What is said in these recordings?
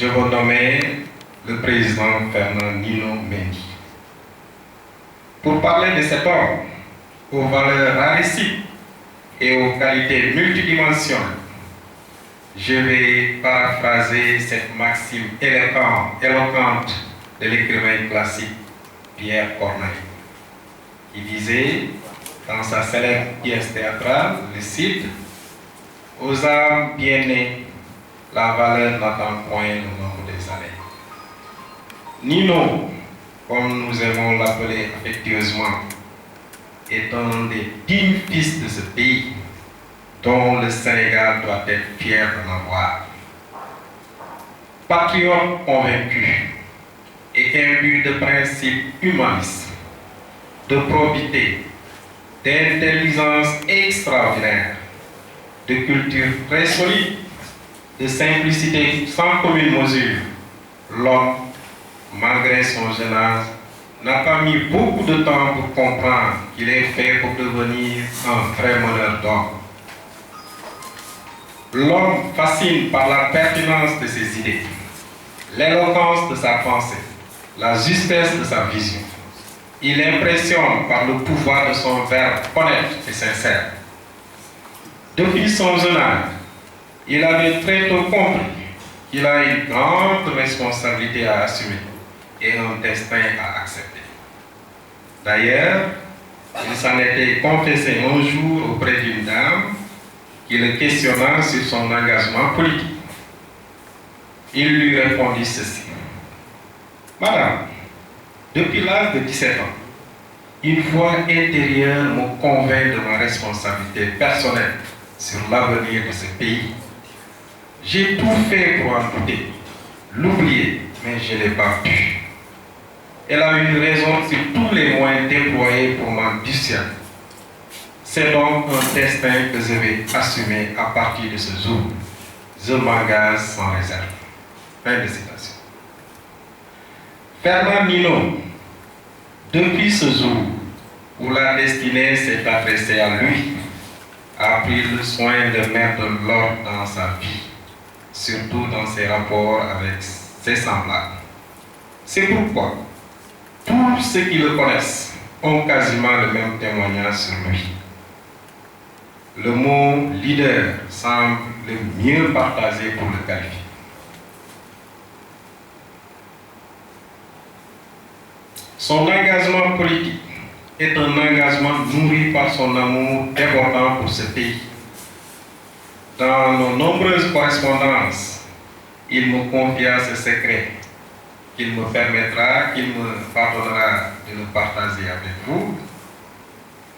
je veux nommer le président Fernand Nino Mendy. Pour parler de cet homme, aux valeurs rarissimes et aux qualités multidimensionnelles, je vais paraphraser cette maxime éloquente de l'écrivain classique Pierre Corneille, qui disait dans sa célèbre pièce théâtrale, le Cid, « Aux âmes bien nées, la valeur n'attend point le nombre des années. » Nino, comme nous aimons l'appeler affectueusement, est un des dignes fils de ce pays dont le Sénégal doit être fier d'en avoir. Patriote convaincu et imbu de principes humanistes, de probité, d'intelligence extraordinaire, de culture très solide, de simplicité sans commune mesure, l'homme, malgré son jeune âge, n'a pas mis beaucoup de temps pour comprendre qu'il est fait pour devenir un vrai meneur d'hommes. L'homme fascine par la pertinence de ses idées, l'éloquence de sa pensée, la justesse de sa vision. Il impressionne par le pouvoir de son verbe honnête et sincère. Depuis son jeune âge, il avait très tôt compris qu'il a une grande responsabilité à assumer et un destin à accepter. D'ailleurs, il s'en était confessé un jour auprès d'une dame qui le questionna sur son engagement politique. Il lui répondit ceci. « Madame, depuis l'âge de 17 ans, une voix intérieure me convainc de ma responsabilité personnelle sur l'avenir de ce pays. J'ai tout fait pour en douter, l'oublier, mais je n'ai pas pu. Elle a eu raison sur tous les moyens déployés pour m'en dissuader. C'est donc un destin que je vais assumer à partir de ce jour. Je m'engage sans réserve. » Fin de citation. Fernand Nino, depuis ce jour où la destinée s'est adressée à lui, a pris le soin de mettre l'ordre dans sa vie, surtout dans ses rapports avec ses semblables. C'est pourquoi tous ceux qui le connaissent ont quasiment le même témoignage sur lui. Le mot leader semble le mieux partagé pour le qualifier. Son engagement politique est un engagement nourri par son amour débordant pour ce pays. Dans nos nombreuses correspondances, il me confia ce secret qu'il me pardonnera de le partager avec vous.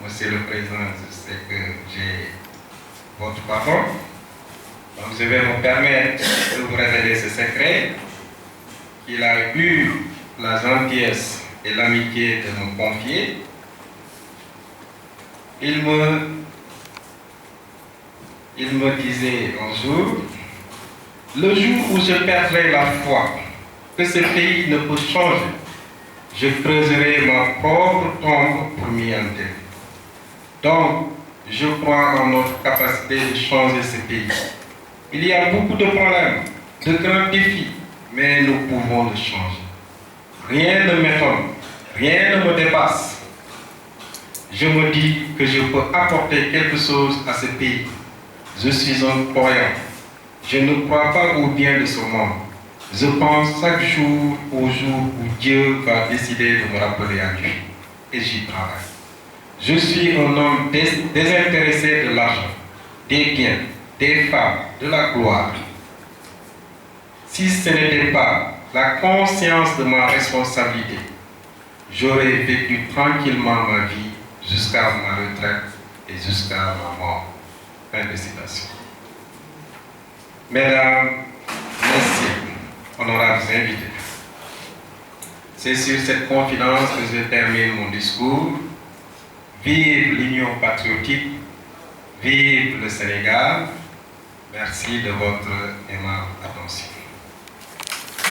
Monsieur le Président, je sais que j'ai votre pardon. Donc je vais me permettre de vous révéler ce secret qu'il a eu la gentillesse et l'amitié de me confier. Il me disait un jour, le jour où je perdrai la foi que ce pays ne peut changer, je creuserai ma propre tombe pour m'y enterrer. Donc, je crois en notre capacité de changer ce pays. Il y a beaucoup de problèmes, de grands défis, mais nous pouvons le changer. Rien ne m'étonne, rien ne me dépasse. Je me dis que je peux apporter quelque chose à ce pays. Je suis un croyant. Je ne crois pas au bien de ce monde. Je pense chaque jour au jour où Dieu va décider de me rappeler à lui. Et j'y travaille. Je suis un homme désintéressé de l'argent, des biens, des femmes, de la gloire. Si ce n'était pas la conscience de ma responsabilité, j'aurais vécu tranquillement ma vie jusqu'à ma retraite et jusqu'à ma mort. Fin de citation. Mesdames, messieurs, honorables invités, c'est sur cette confidence que je termine mon discours. Vive l'Union patriotique, vive le Sénégal. Merci de votre aimable attention.